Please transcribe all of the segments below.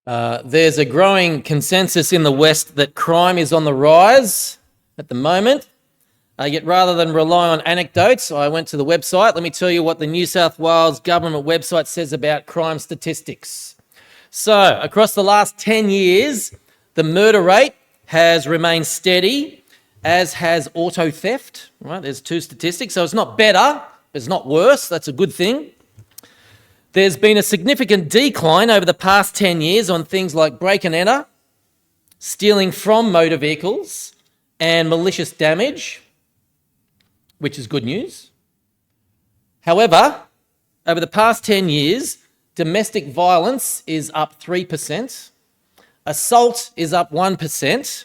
There's a growing consensus in the West that crime is on the rise at the moment. Yet rather than rely on anecdotes, I went to the website. Let me tell you what the New South Wales government website says about crime statistics. So, across the last 10 years, the murder rate has remained steady, as has auto theft. Right? There's two statistics. So it's not better, it's not worse. That's a good thing. There's been a significant decline over the past 10 years on things like break and enter, stealing from motor vehicles, and malicious damage, which is good news. However, over the past 10 years, domestic violence is up 3%, assault is up 1%,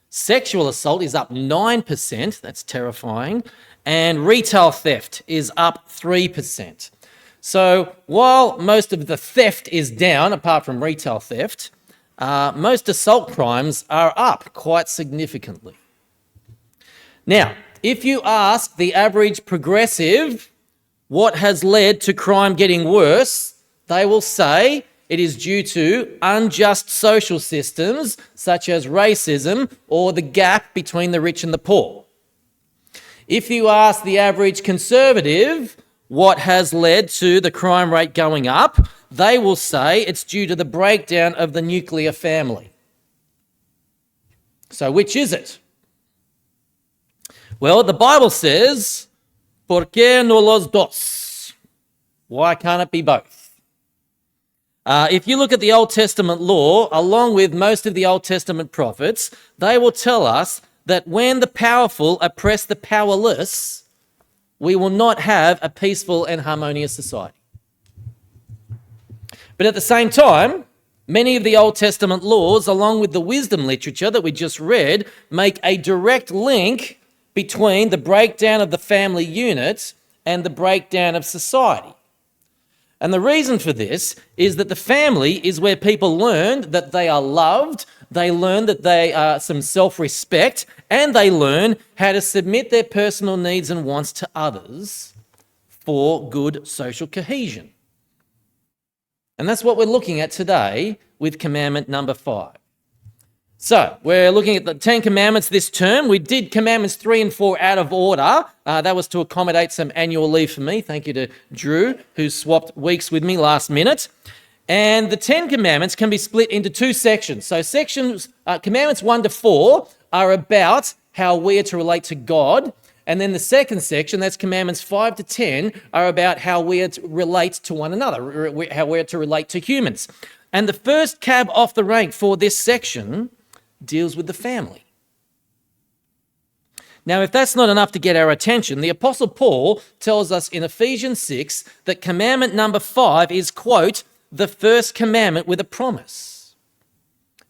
sexual assault is up 9%, that's terrifying, and retail theft is up 3%. So while most of the theft is down, apart from retail theft, most assault crimes are up quite significantly. Now, if you ask the average progressive what has led to crime getting worse, they will say it is due to unjust social systems such as racism or the gap between the rich and the poor. If you ask the average conservative what has led to the crime rate going up, they will say it's due to the breakdown of the nuclear family. So which is it? Well, the Bible says, ¿por qué no los dos? Why can't it be both? If you look at the Old Testament law, along with most of the Old Testament prophets, they will tell us that when the powerful oppress the powerless, we will not have a peaceful and harmonious society. But at the same time, many of the Old Testament laws, along with the wisdom literature that we just read, make a direct link between the breakdown of the family unit and the breakdown of society. And the reason for this is that the family is where people learn that they are loved, they learn that they are some self-respect, and they learn how to submit their personal needs and wants to others for good social cohesion. And that's what we're looking at today with Commandment number 5. So, we're looking at the 10 Commandments this term. We did Commandments 3 and 4 out of order. That was to accommodate some annual leave for me. Thank you to Drew, who swapped weeks with me last minute. And the 10 Commandments can be split into two sections. So, Commandments 1 to 4 are about how we are to relate to God. And then the second section, that's Commandments 5 to 10, are about how we are to relate to one another, how we're to relate to humans. And the first cab off the rank for this section deals with the family. Now, if that's not enough to get our attention, the Apostle Paul tells us in Ephesians 6 that commandment number 5 is, quote, the first commandment with a promise.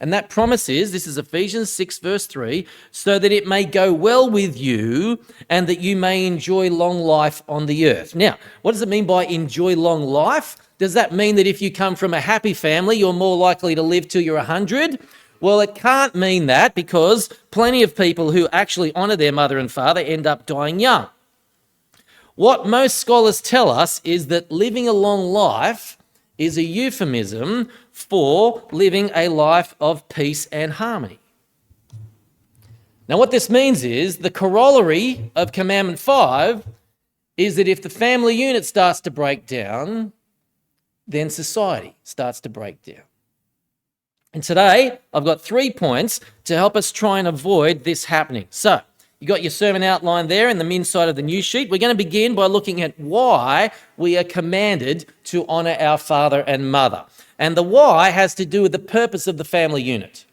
And that promise is, this is Ephesians 6 verse 3, so that it may go well with you and that you may enjoy long life on the earth. Now, what does it mean by enjoy long life? Does that mean that if you come from a happy family, you're more likely to live till you're 100? Well, it can't mean that, because plenty of people who actually honour their mother and father end up dying young. What most scholars tell us is that living a long life is a euphemism for living a life of peace and harmony. Now, what this means is the corollary of Commandment 5 is that if the family unit starts to break down, then society starts to break down. And today, I've got 3 points to help us try and avoid this happening. So, you got your sermon outline there in the inside of the news sheet. We're going to begin by looking at why we are commanded to honour our father and mother. And the why has to do with the purpose of the family unit.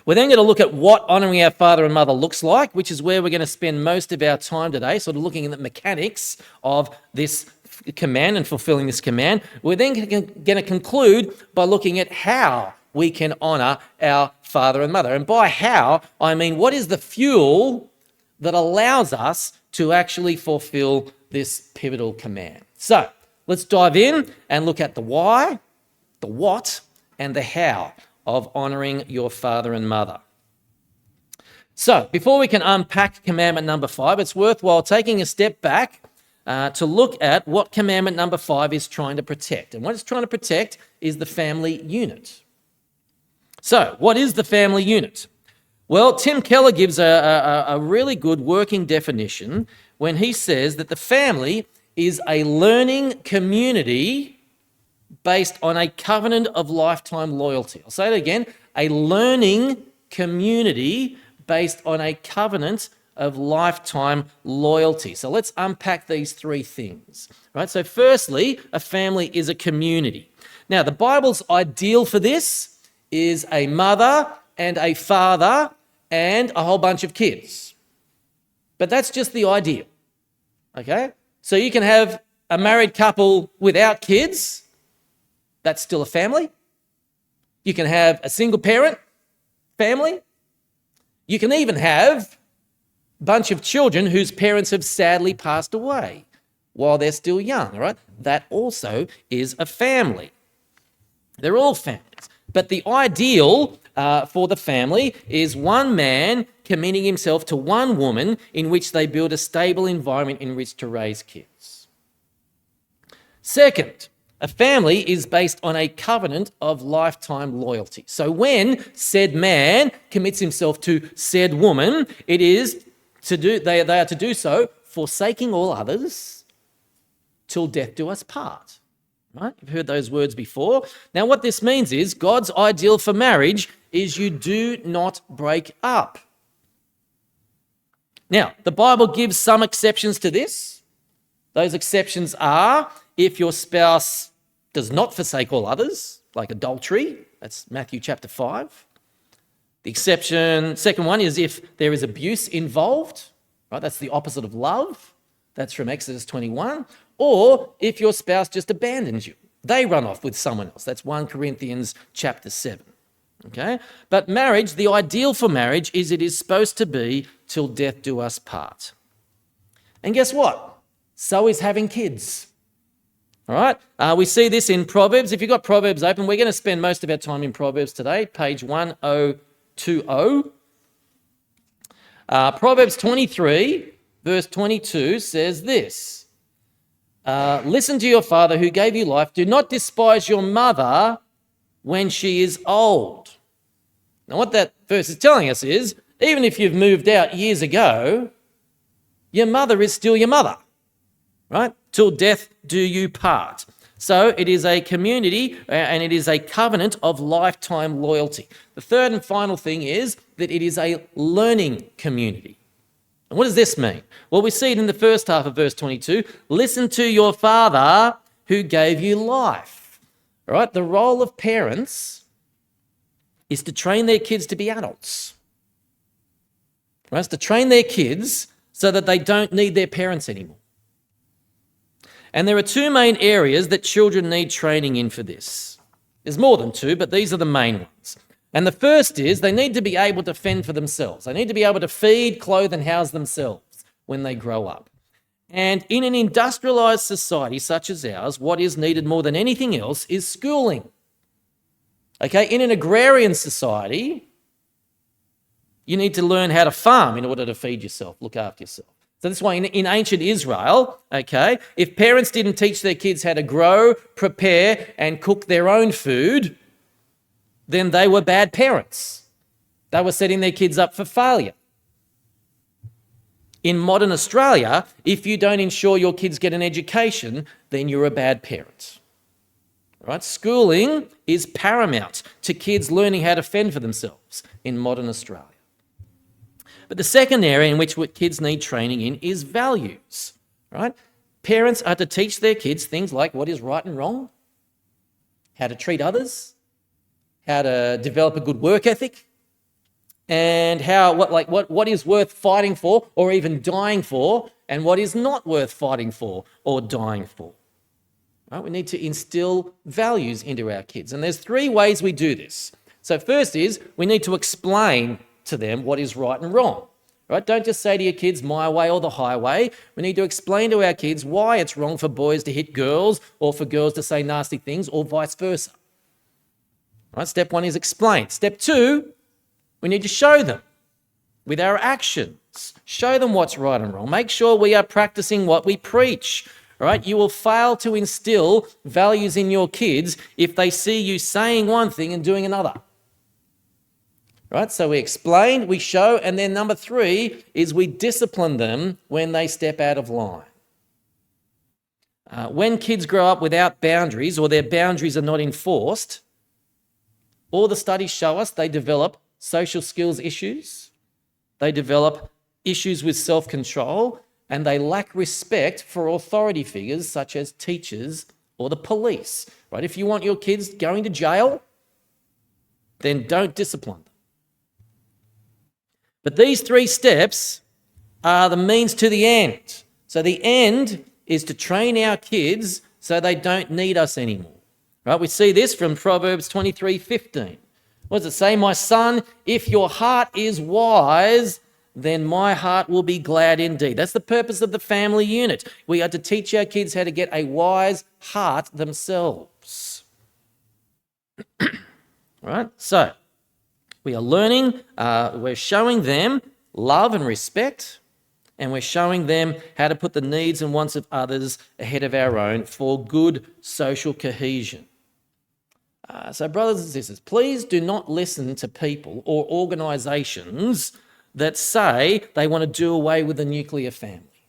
We're then going to look at what honouring our father and mother looks like, which is where we're going to spend most of our time today, sort of looking at the mechanics of this command and fulfilling this command. We're then going to conclude by looking at how we can honour our father and mother. And by how, I mean what is the fuel that allows us to actually fulfill this pivotal command. So let's dive in and look at the why, the what, and the how of honouring your father and mother. So before we can unpack commandment number 5, it's worthwhile taking a step back to look at what commandment number 5 is trying to protect. And what it's trying to protect is the family unit. So, what is the family unit? Well, Tim Keller gives a really good working definition when he says that the family is a learning community based on a covenant of lifetime loyalty. I'll say it again, a learning community based on a covenant of lifetime loyalty. So let's unpack these three things, right? So firstly, a family is a community. Now, the Bible's ideal for this is a mother and a father and a whole bunch of kids. But that's just the ideal, okay? So you can have a married couple without kids, that's still a family. You can have a single parent family. You can even have a bunch of children whose parents have sadly passed away while they're still young, all right? That also is a family. They're all families. But the ideal for the family is one man committing himself to one woman in which they build a stable environment in which to raise kids. Second, a family is based on a covenant of lifetime loyalty. So when said man commits himself to said woman, it is to do, they are to do so, forsaking all others till death do us part. Right? You've heard those words before. Now, what this means is God's ideal for marriage is you do not break up. Now, the Bible gives some exceptions to this. Those exceptions are if your spouse does not forsake all others, like adultery. That's Matthew chapter 5. The second one is if there is abuse involved. Right? That's the opposite of love. That's from Exodus 21. Or if your spouse just abandons you, they run off with someone else. That's 1 Corinthians chapter 7. Okay? But marriage, the ideal for marriage is it is supposed to be till death do us part. And guess what? So is having kids. All right? We see this in Proverbs. If you've got Proverbs open, we're going to spend most of our time in Proverbs today, page 1020. Proverbs 23, verse 22 says this. Listen to your father who gave you life. Do not despise your mother when she is old. Now, what that verse is telling us is, even if you've moved out years ago, your mother is still your mother, right? Till death do you part. So it is a community and it is a covenant of lifetime loyalty. The third and final thing is that it is a learning community. And what does this mean? Well, we see it in the first half of verse 22. Listen to your father who gave you life. All right? The role of parents is to train their kids to be adults. Right? It's to train their kids so that they don't need their parents anymore. And there are two main areas that children need training in for this. There's more than two, but these are the main ones. And the first is they need to be able to fend for themselves. They need to be able to feed, clothe, and house themselves when they grow up. And in an industrialised society such as ours, what is needed more than anything else is schooling. Okay, in an agrarian society, you need to learn how to farm in order to feed yourself, look after yourself. So that's why in ancient Israel, okay, if parents didn't teach their kids how to grow, prepare, and cook their own food, then they were bad parents. They were setting their kids up for failure. In modern Australia, if you don't ensure your kids get an education, then you're a bad parent. Right? Schooling is paramount to kids learning how to fend for themselves in modern Australia. But the second area in which kids need training in is values. Right? Parents are to teach their kids things like what is right and wrong, how to treat others, how to develop a good work ethic, and what is worth fighting for or even dying for, and what is not worth fighting for or dying for. Right? We need to instill values into our kids. And there's three ways we do this. So first is we need to explain to them what is right and wrong. Right? Don't just say to your kids, my way or the highway. We need to explain to our kids why it's wrong for boys to hit girls or for girls to say nasty things or vice versa. Right? Step one is explain. Step two, we need to show them with our action kids. Show them what's right and wrong. Make sure we are practicing what we preach. Right? You will fail to instill values in your kids if they see you saying one thing and doing another. Right? So we explain, we show, and then number 3 is we discipline them when they step out of line. When kids grow up without boundaries or their boundaries are not enforced, all the studies show us they develop social skills issues, they develop issues with self-control, and they lack respect for authority figures such as teachers or the police. Right? If you want your kids going to jail, then don't discipline them. But these 3 steps are the means to the end. So the end is to train our kids so they don't need us anymore. Right? We see this from Proverbs 23:15. What does it say? My son, if your heart is wise, then my heart will be glad indeed. That's the purpose of the family unit. We are to teach our kids how to get a wise heart themselves. Right? So we are learning, we're showing them love and respect, and we're showing them how to put the needs and wants of others ahead of our own for good social cohesion. So brothers and sisters, please do not listen to people or organisations that say they want to do away with the nuclear family.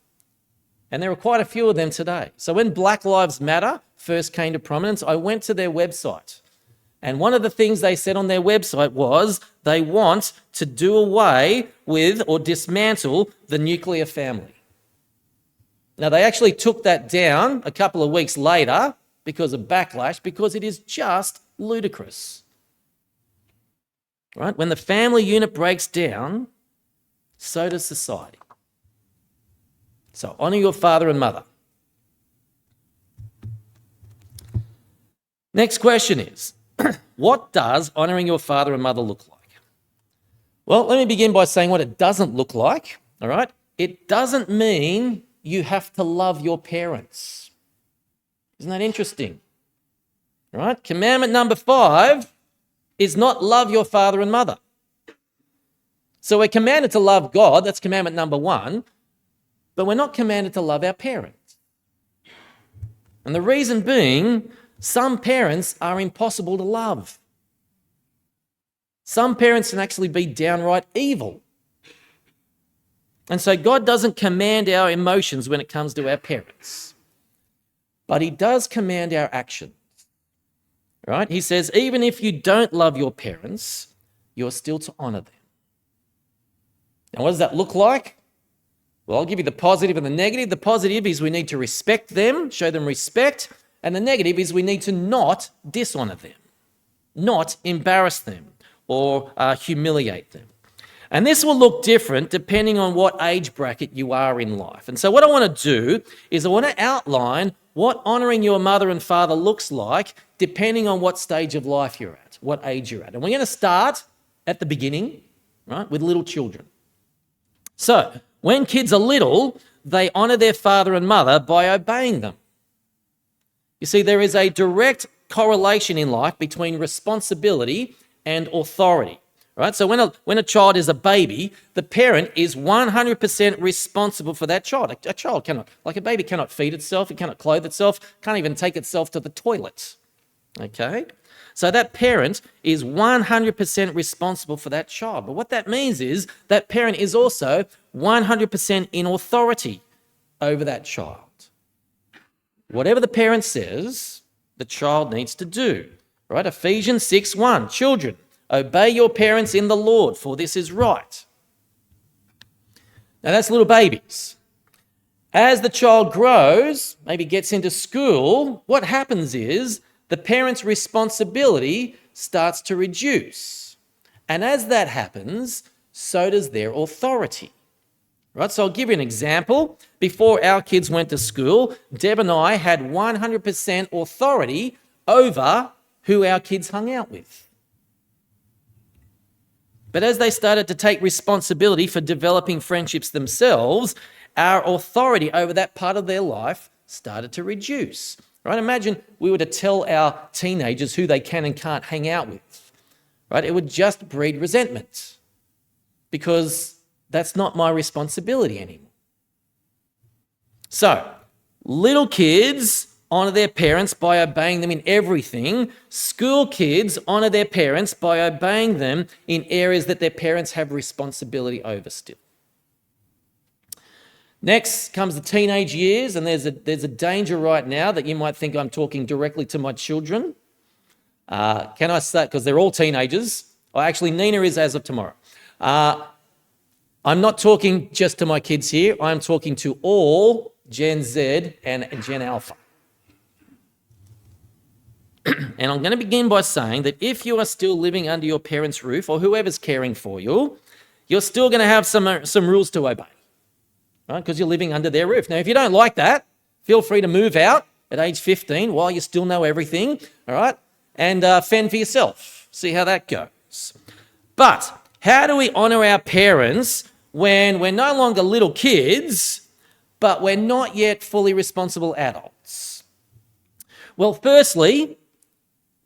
And there are quite a few of them today. So when Black Lives Matter first came to prominence, I went to their website. And one of the things they said on their website was they want to do away with or dismantle the nuclear family. Now, they actually took that down a couple of weeks later because of backlash, because it is just ludicrous. Right? When the family unit breaks down, so does society. So honour your father and mother. Next question is, what does honouring your father and mother look like? Well, let me begin by saying what it doesn't look like, all right? It doesn't mean you have to love your parents. Isn't that interesting? All right? Commandment number 5 is not love your father and mother. So we're commanded to love God, that's commandment number 1, but we're not commanded to love our parents. And the reason being, some parents are impossible to love. Some parents can actually be downright evil. And so God doesn't command our emotions when it comes to our parents, but he does command our actions. Right? He says, even if you don't love your parents, you're still to honour them. Now, what does that look like? Well, I'll give you the positive and the negative. The positive is we need to respect them, show them respect, and the negative is we need to not dishonour them, not embarrass them or humiliate them. And this will look different depending on what age bracket you are in life. And so what I want to do is I want to outline what honouring your mother and father looks like depending on what stage of life you're at, what age you're at. And we're going to start at the beginning, right, with little children. So when kids are little, they honour their father and mother by obeying them. You see, there is a direct correlation in life between responsibility and authority. Right? So when a child is a baby, the parent is 100% responsible for that child. A child cannot, like a baby cannot feed itself, it cannot clothe itself, can't even take itself to the toilet. Okay? So that parent is 100% responsible for that child. But what that means is that parent is also 100% in authority over that child. Whatever the parent says, the child needs to do. Right? Ephesians 6:1, children, obey your parents in the Lord, for this is right. Now that's little babies. As the child grows, maybe gets into school, what happens is the parent's responsibility starts to reduce. And as that happens, so does their authority. Right? So I'll give you an example. Before our kids went to school, Deb and I had 100% authority over who our kids hung out with. But as they started to take responsibility for developing friendships themselves, our authority over that part of their life started to reduce. Right? Imagine we were to tell our teenagers who they can and can't hang out with. Right? It would just breed resentment because That's not my responsibility anymore. So, little kids honour their parents by obeying them in everything. School kids honour their parents by obeying them in areas that their parents have responsibility over still. Next comes the teenage years, and there's a danger right now that you might think I'm talking directly to my children. Can I say, because they're all teenagers. Actually, Nina is as of tomorrow. I'm not talking just to my kids here. I'm talking to all Gen Z and Gen Alpha. And I'm going to begin by saying that if you are still living under your parents' roof or whoever's caring for you, you're still going to have some rules to obey, right? Because you're living under their roof. Now, if you don't like that, feel free to move out at age 15 while you still know everything, all right? And fend for yourself. See how that goes. But how do we honour our parents when we're no longer little kids, but we're not yet fully responsible adults? Well, firstly,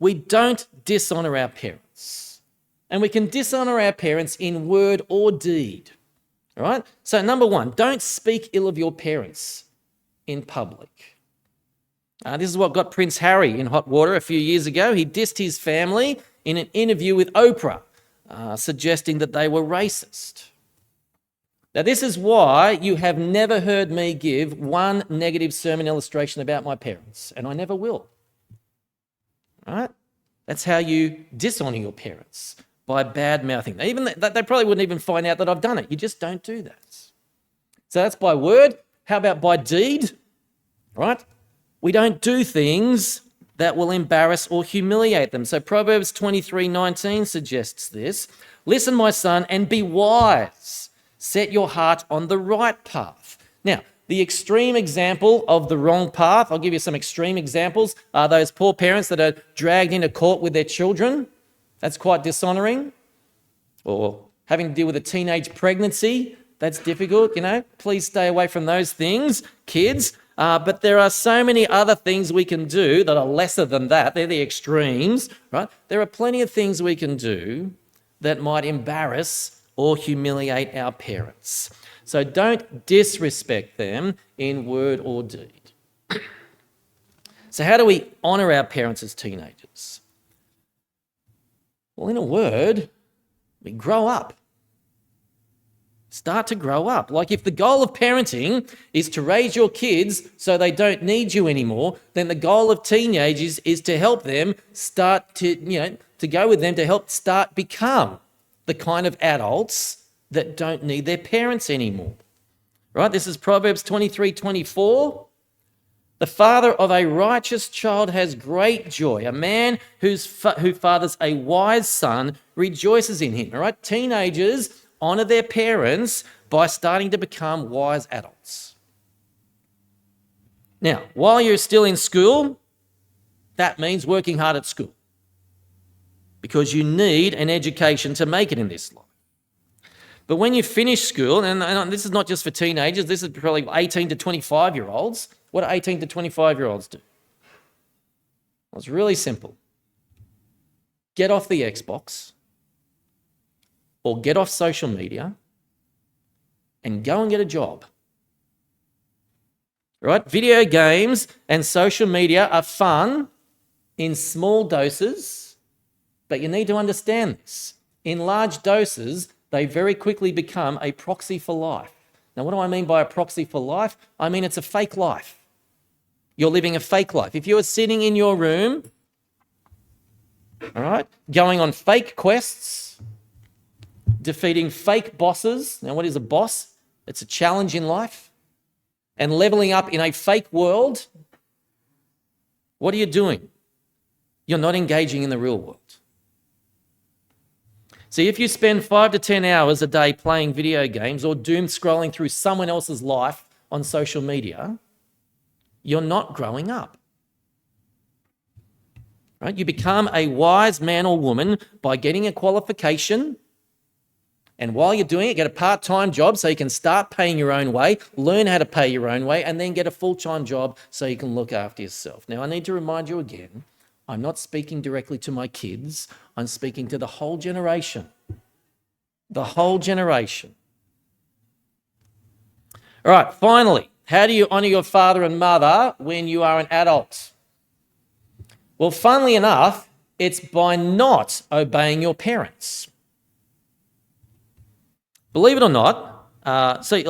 we don't dishonour our parents. And we can dishonour our parents in word or deed. All right? So number one, don't speak ill of your parents in public. This is what got Prince Harry in hot water a few years ago. He dissed his family in an interview with Oprah, suggesting that they were racist. Now, this is why you have never heard me give one negative sermon illustration about my parents, and I never will. Right? That's how you dishonour your parents, by bad-mouthing. They probably wouldn't even find out that I've done it. You just don't do that. So that's by word. How about by deed? Right? We don't do things that will embarrass or humiliate them. So Proverbs 23:19 suggests this. Listen, my son, and be wise. Set your heart on the right path. Now, the extreme example of the wrong path, I'll give you some extreme examples, are those poor parents that are dragged into court with their children. That's quite dishonouring. Or having to deal with a teenage pregnancy, that's difficult, Please stay away from those things, kids. But there are so many other things we can do that are lesser than that. They're the extremes, right? There are plenty of things we can do that might embarrass or humiliate our parents. So don't disrespect them in word or deed. So how do we honour our parents as teenagers? Well, in a word, we grow up. Start to grow up. Like if the goal of parenting is to raise your kids so they don't need you anymore, then the goal of teenagers is to help them start to go with them to help start become the kind of adults that don't need their parents anymore. Right? This is Proverbs 23:24. The father of a righteous child has great joy. A man who fathers a wise son rejoices in him. All right? Teenagers honour their parents by starting to become wise adults. Now, while you're still in school, that means working hard at school because you need an education to make it in this life. But when you finish school, and this is not just for teenagers, this is probably 18 to 25-year-olds. What do 18 to 25-year-olds do? Well, it's really simple. Get off the Xbox or get off social media and go and get a job. Right? Video games and social media are fun in small doses, but you need to understand this. In large doses, they very quickly become a proxy for life. Now, what do I mean by a proxy for life? I mean it's a fake life. You're living a fake life. If you are sitting in your room, all right, going on fake quests, defeating fake bosses. Now, what is a boss? It's a challenge in life. And leveling up in a fake world. What are you doing? You're not engaging in the real world. See, if you spend 5 to 10 hours a day playing video games or doom scrolling through someone else's life on social media, you're not growing up. Right? You become a wise man or woman by getting a qualification, and while you're doing it, get a part-time job so you can start paying your own way, learn how to pay your own way, and then get a full-time job so you can look after yourself. Now, I need to remind you again, I'm not speaking directly to my kids. I'm speaking to the whole generation. The whole generation. All right, finally, how do you honor your father and mother when you are an adult? Well, funnily enough, it's by not obeying your parents. Believe it or not, we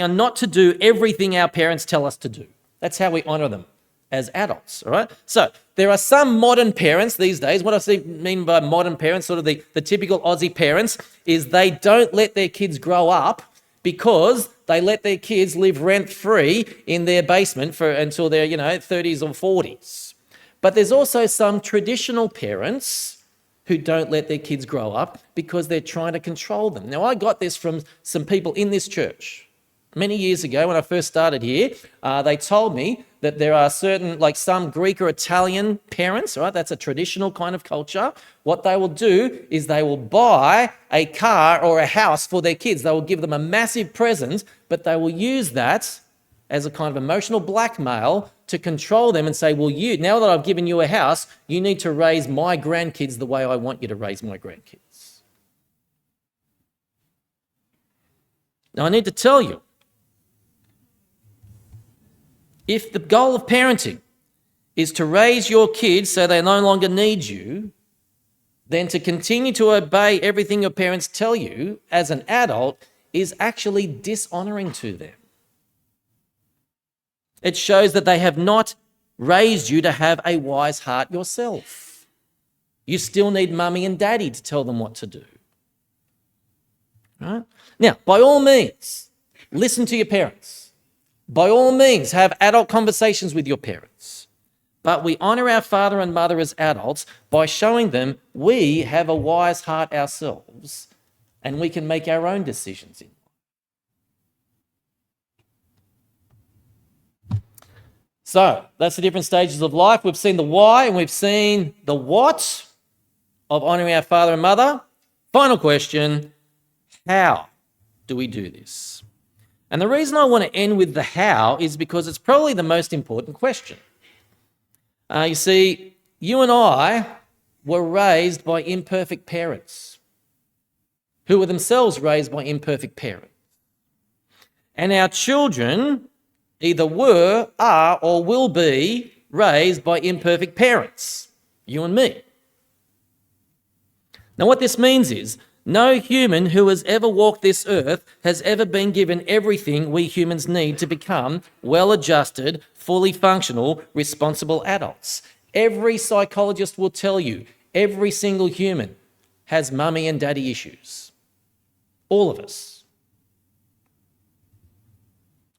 are not to do everything our parents tell us to do. That's how we honor them as adults, all right? So there are some modern parents these days. What I mean by modern parents, sort of the typical Aussie parents, is they don't let their kids grow up because they let their kids live rent-free in their basement until they're, 30s or 40s. But there's also some traditional parents who don't let their kids grow up because they're trying to control them. Now, I got this from some people in this church. Many years ago, when I first started here, they told me that there are certain, like some Greek or Italian parents, right? That's a traditional kind of culture. What they will do is they will buy a car or a house for their kids. They will give them a massive present, but they will use that as a kind of emotional blackmail to control them and say, well, now that I've given you a house, you need to raise my grandkids the way I want you to raise my grandkids. Now, I need to tell you, if the goal of parenting is to raise your kids so they no longer need you, then to continue to obey everything your parents tell you as an adult is actually dishonoring to them. It shows that they have not raised you to have a wise heart yourself. You still need mummy and daddy to tell them what to do. Right? Now, by all means, listen to your parents. By all means, have adult conversations with your parents. But we honour our father and mother as adults by showing them we have a wise heart ourselves and we can make our own decisions in life. So that's the different stages of life. We've seen the why and we've seen the what of honouring our father and mother. Final question, how do we do this? And the reason I want to end with the how is because it's probably the most important question. You see, you and I were raised by imperfect parents who were themselves raised by imperfect parents. And our children either were, are, or will be raised by imperfect parents, you and me. Now, what this means is no human who has ever walked this earth has ever been given everything we humans need to become well-adjusted, fully functional, responsible adults. Every psychologist will tell you every single human has mummy and daddy issues. All of us.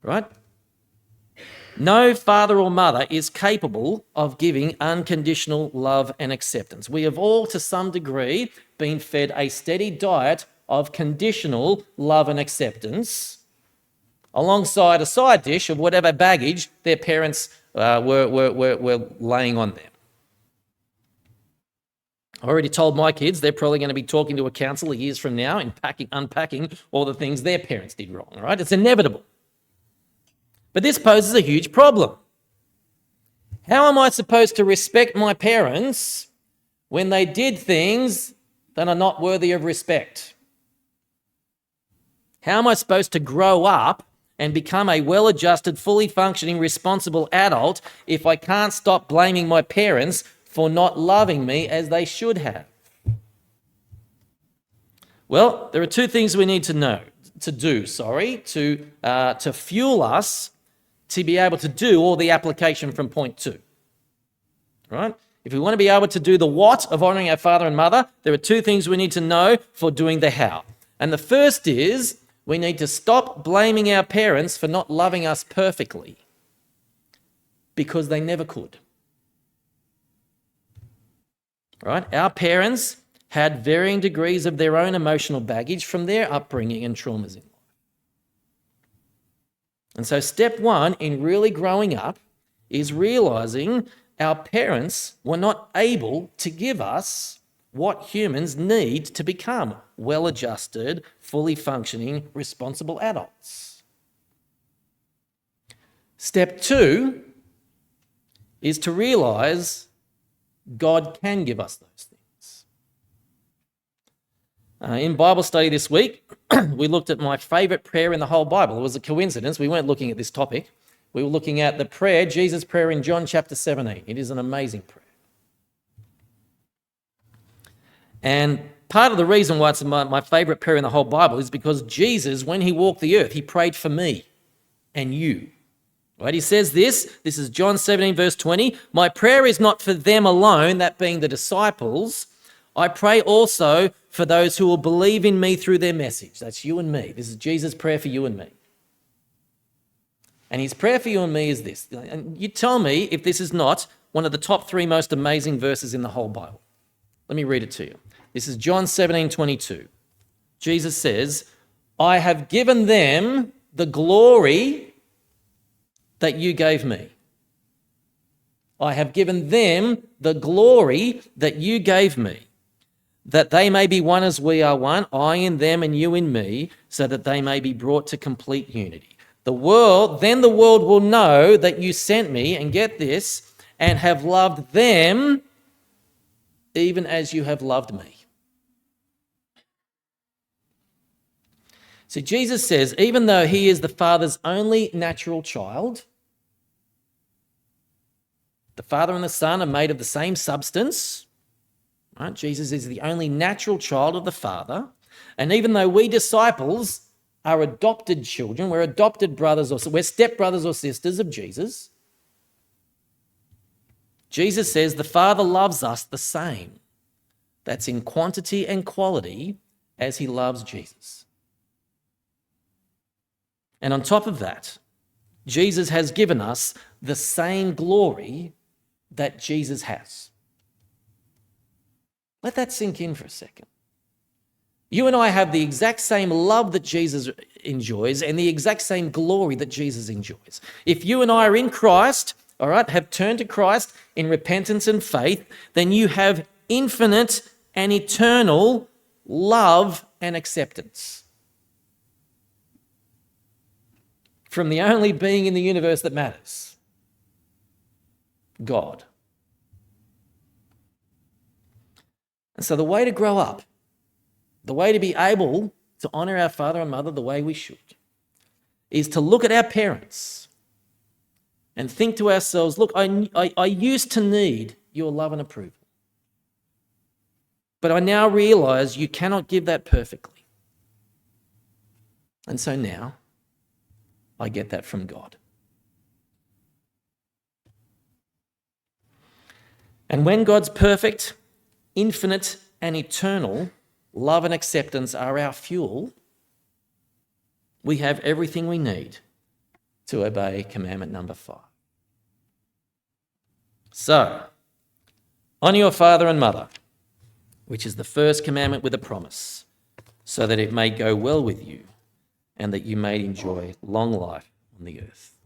Right? No father or mother is capable of giving unconditional love and acceptance. We have all, to some degree, been fed a steady diet of conditional love and acceptance alongside a side dish of whatever baggage their parents were laying on them. I already told my kids they're probably going to be talking to a counsellor years from now, unpacking all the things their parents did wrong, right? It's inevitable. But this poses a huge problem. How am I supposed to respect my parents when they did things that are not worthy of respect? How am I supposed to grow up and become a well-adjusted, fully functioning, responsible adult if I can't stop blaming my parents for not loving me as they should have? Well, there are two things we need to fuel us to be able to do all the application from point 2. Right? If we want to be able to do the what of honouring our father and mother, there are two things we need to know for doing the how. And the first is we need to stop blaming our parents for not loving us perfectly because they never could. Right? Our parents had varying degrees of their own emotional baggage from their upbringing and traumas in life. And so step 1 in really growing up is realising our parents were not able to give us what humans need to become well-adjusted, fully functioning, responsible adults. Step 2 is to realise God can give us those things. In Bible study this week, we looked at my favourite prayer in the whole Bible. It was a coincidence. We weren't looking at this topic. We were looking at the prayer, Jesus' prayer in John chapter 17. It is an amazing prayer. And part of the reason why it's my favourite prayer in the whole Bible is because Jesus, when he walked the earth, he prayed for me and you. Right? He says this is John 17 verse 20, "My prayer is not for them alone," that being the disciples. "I pray also for those who will believe in me through their message." That's you and me. This is Jesus' prayer for you and me. And his prayer for you and me is this. And you tell me if this is not one of the top 3 most amazing verses in the whole Bible. Let me read it to you. This is John 17:22. Jesus says, "I have given them the glory that you gave me. I have given them the glory that you gave me, that they may be one as we are one, I in them and you in me, so that they may be brought to complete unity. Then the world will know that you sent me," and get this, "and have loved them even as you have loved me." So Jesus says, even though he is the Father's only natural child, the Father and the Son are made of the same substance, right? Jesus is the only natural child of the Father. And even though we disciples are adopted children, we're adopted brothers, or we're stepbrothers or sisters of Jesus, Jesus says the Father loves us the same. That's in quantity and quality as he loves Jesus. And on top of that, Jesus has given us the same glory that Jesus has. Let that sink in for a second. You and I have the exact same love that Jesus enjoys and the exact same glory that Jesus enjoys. If you and I are in Christ, all right, have turned to Christ in repentance and faith, then you have infinite and eternal love and acceptance from the only being in the universe that matters, God. And so the way to grow up, the way to be able to honour our father and mother the way we should, is to look at our parents and think to ourselves, look, I used to need your love and approval, but I now realise you cannot give that perfectly. And so now I get that from God. And when God's perfect, infinite, and eternal love and acceptance are our fuel, we have everything we need to obey commandment number 5. So, honour your father and mother, which is the first commandment with a promise, so that it may go well with you and that you may enjoy long life on the earth.